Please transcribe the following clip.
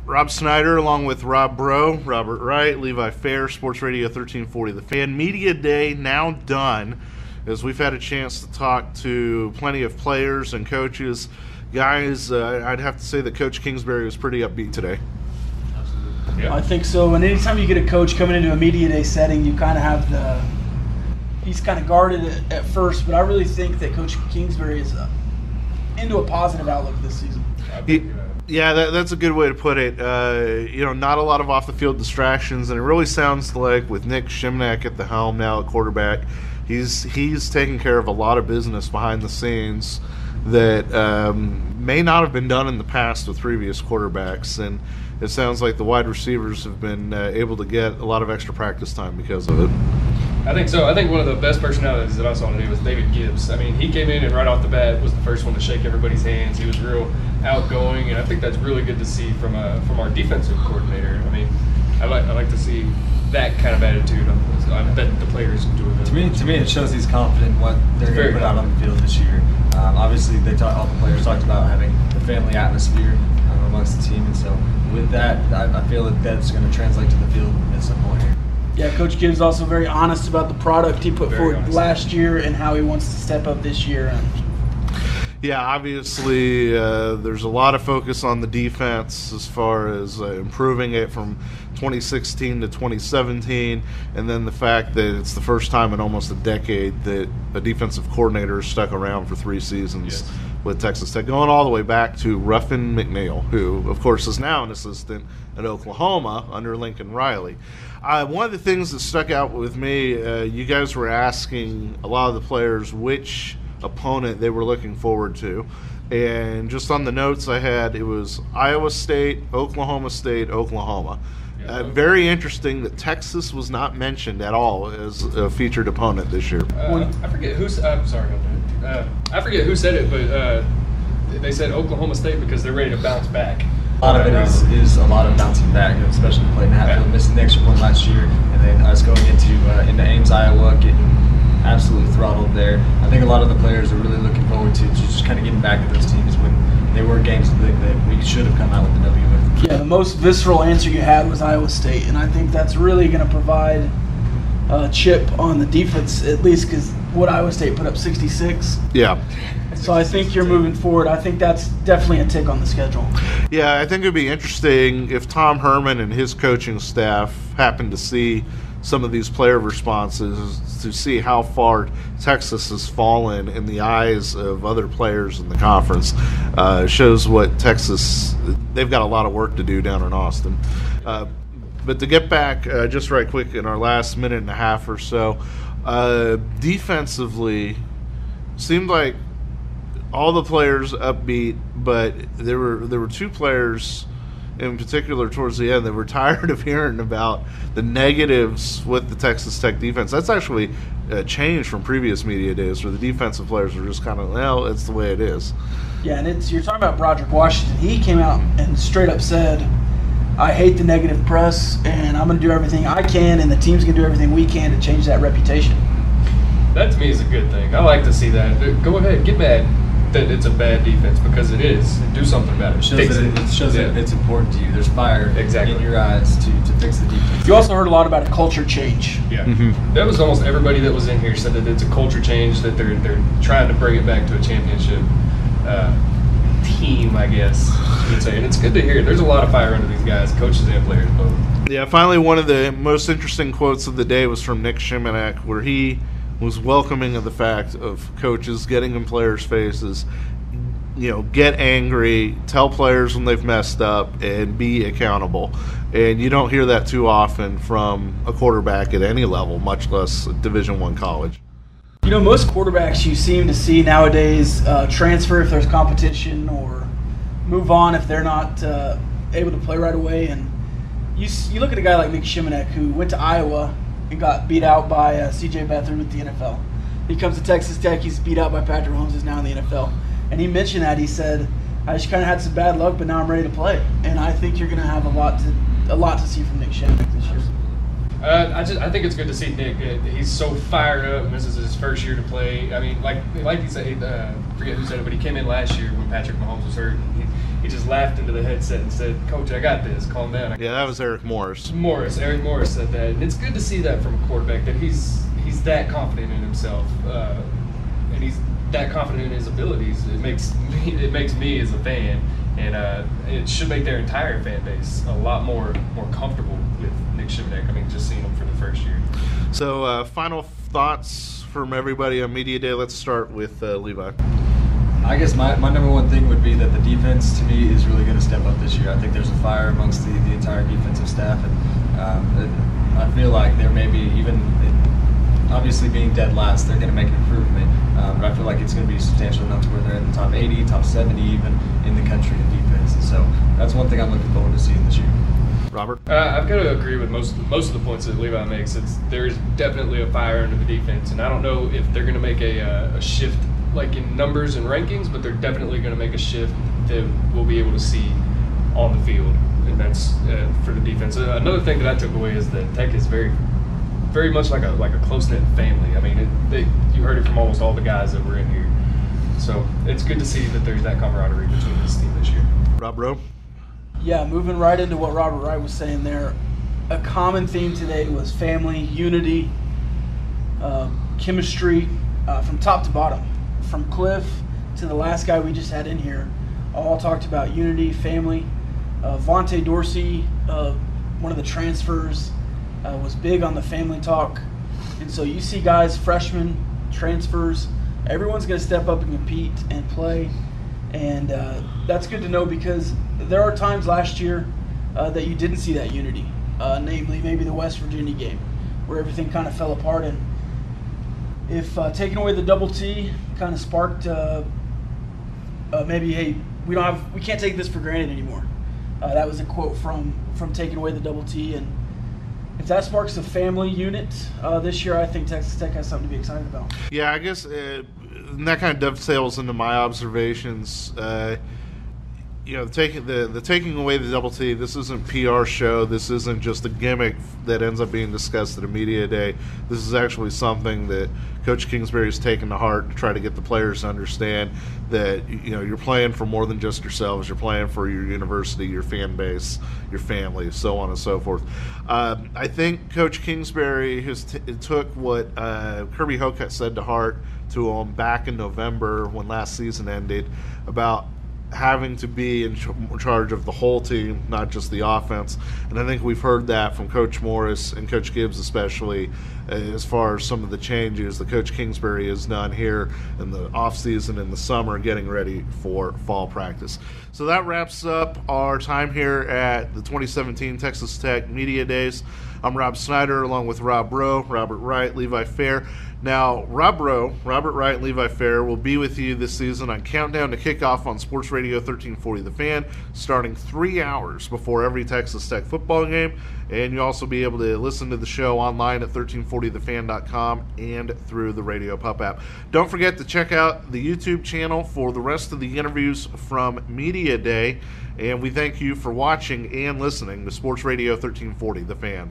Rob Snyder along with Rob Bro, Robert Wright, Levi Fair, Sports Radio 1340 The Fan. Media Day now done, as we've had a chance to talk to plenty of players and coaches. Guys, I'd have to say that Coach Kingsbury was pretty upbeat today. Absolutely. Yeah. I think so. And anytime you get a coach coming into a media day setting, you kind of have he's kind of guarded at first, but I really think that Coach Kingsbury is into a positive outlook this season. Yeah, that's a good way to put it. Not a lot of off-the-field distractions, and it really sounds like with Nick Shimanek at the helm now at quarterback, he's taking care of a lot of business behind the scenes that may not have been done in the past with previous quarterbacks, and it sounds like the wide receivers have been able to get a lot of extra practice time because of it. I think so. I think one of the best personalities that I saw today was David Gibbs. I mean, he came in and right off the bat was the first one to shake everybody's hands. He was real outgoing, and I think that's really good to see from our defensive coordinator. I mean, I like to see that kind of attitude. I bet the players enjoy that. To me, it shows he's confident in what they're going to put out on the field this year. Obviously, all the players talked about having the family atmosphere amongst the team, and so with that, I feel that that's going to translate to the field at some point here. Yeah, Coach Gibbs also very honest about the product he put forward honest. last year and how he wants to step up this year. Yeah, obviously there's a lot of focus on the defense as far as improving it from 2016 to 2017, and then the fact that it's the first time in almost a decade that a defensive coordinator has stuck around for 3 seasons with Texas Tech, going all the way back to Ruffin McNeil, who, of course, is now an assistant at Oklahoma under Lincoln Riley. One of the things that stuck out with me, you guys were asking a lot of the players which opponent they were looking forward to. And just on the notes I had, it was Iowa State, Oklahoma State, Oklahoma. Very interesting that Texas was not mentioned at all as a featured opponent this year. I forget who. I forget who said it, but they said Oklahoma State because they're ready to bounce back. A lot of it is a lot of bouncing back, especially playing Hatfield, missing the extra point last year, and then us going into Ames, Iowa, getting absolutely throttled there. I think a lot of the players are really looking forward to just kind of getting back to those teams when they were games that we should have come out with the W with. Yeah, the most visceral answer you had was Iowa State, and I think that's really going to provide a chip on the defense, at least because what Iowa State put up 66. Yeah. So I think you're moving forward. I think that's definitely a tick on the schedule. Yeah, I think it would be interesting if Tom Herman and his coaching staff happen to see some of these player responses to see how far Texas has fallen in the eyes of other players in the conference. Shows what Texas, they've got a lot of work to do down in Austin. But to get back just right quick in our last minute and a half or so, defensively, seemed like all the players upbeat, but there were 2 players in particular towards the end that were tired of hearing about the negatives with the Texas Tech defense. That's actually a change from previous media days where the defensive players were just kind of, well, it's the way it is. Yeah, and you're talking about Broderick Washington. He came out and straight up said, I hate the negative press, and I'm going to do everything I can, and the team's going to do everything we can to change that reputation. That to me is a good thing. I like to see that. Go ahead, get mad that it's a bad defense because it is. Do something about it. It shows that it's important to you. There's fire in your eyes to fix the defense. You also heard a lot about a culture change. Yeah. Mm-hmm. That was almost everybody that was in here said that it's a culture change, that they're trying to bring it back to a championship team, I guess you would say. And it's good to hear. There's a lot of fire under these guys, coaches and players both. Yeah, finally one of the most interesting quotes of the day was from Nick Shimanek, where he was welcoming of the fact of coaches getting in players' faces, get angry, tell players when they've messed up, and be accountable. And you don't hear that too often from a quarterback at any level, much less Division I college. Most quarterbacks you seem to see nowadays transfer if there's competition or move on if they're not able to play right away. And you look at a guy like Nick Shimanek who went to Iowa and got beat out by C.J. Beathard with the NFL. He comes to Texas Tech, he's beat out by Patrick Mahomes, is now in the NFL. And he mentioned that. He said, I just kind of had some bad luck, but now I'm ready to play. And I think you're going to have a lot to see from Nick Shimanek this year. I think it's good to see Nick. He's so fired up, and this is his first year to play. I mean, like you said, I forget who said it, but he came in last year when Patrick Mahomes was hurt. He he just laughed into the headset and said, "Coach, I got this. Calm down." Yeah, that was Eric Morris. Eric Morris said that, and it's good to see that from a quarterback, that he's that confident in himself, and he's that confident in his abilities. It makes me as a fan, and it should make their entire fan base a lot more comfortable with Nick Shivanek. I mean, just seeing him for the first year. So, final thoughts from everybody on Media Day. Let's start with Levi. I guess my number one thing would be that the defense, to me, is really going to step up this year. I think there's a fire amongst the entire defensive staff, and I feel like there may be, even obviously being dead last, they're going to make an improvement. But I feel like it's going to be substantial enough to where they're in the top 80, top 70 even in the country in defense. And so that's one thing I'm looking forward to seeing this year. Robert? I've got to agree with most of the points that Levi makes. There's definitely a fire under the defense, and I don't know if they're going to make a shift like in numbers and rankings, but they're definitely going to make a shift that we'll be able to see on the field, and that's for the defense. Another thing that I took away is that Tech is very much like a close-knit family. I mean, you heard it from almost all the guys that were in here. So it's good to see that there's that camaraderie between this team this year. Rob Rowe? Yeah, moving right into what Robert Wright was saying there, a common theme today was family, unity, chemistry, from top to bottom. From Cliff to the last guy we just had in here, all talked about unity, family. Vontae Dorsey, one of the transfers, was big on the family talk. And so you see guys, freshmen, transfers, everyone's going to step up and compete and play. And that's good to know, because there are times last year that you didn't see that unity, namely maybe the West Virginia game, where everything kind of fell apart. And if taking away the double T kind of sparked maybe, hey, we can't take this for granted anymore. That was a quote from taking away the double T. And if that sparks a family unit this year, I think Texas Tech has something to be excited about. Yeah, I guess and that kind of dovetails into my observations. Taking away the double T, this isn't PR show. This isn't just a gimmick that ends up being discussed at a media day. This is actually something that Coach Kingsbury has taken to heart to try to get the players to understand that you're playing for more than just yourselves. You're playing for your university, your fan base, your family, so on and so forth. I think Coach Kingsbury took what Kirby Hocutt said to heart to him back in November when last season ended about having to be in charge of the whole team, not just the offense. And I think we've heard that from Coach Morris and Coach Gibbs especially, as far as some of the changes that Coach Kingsbury has done here in the offseason and the summer, getting ready for fall practice. So that wraps up our time here at the 2017 Texas Tech Media Days. I'm Rob Snyder, along with Rob Rowe, Robert Wright, Levi Fair. Now, Rob Rowe, Robert Wright, and Levi Fair will be with you this season on Countdown to Kickoff on Sports Radio 1340 The Fan, starting 3 hours before every Texas Tech football game. And you'll also be able to listen to the show online at 1340thefan.com and through the Radio Pup app. Don't forget to check out the YouTube channel for the rest of the interviews from Media Day. And we thank you for watching and listening to Sports Radio 1340 The Fan.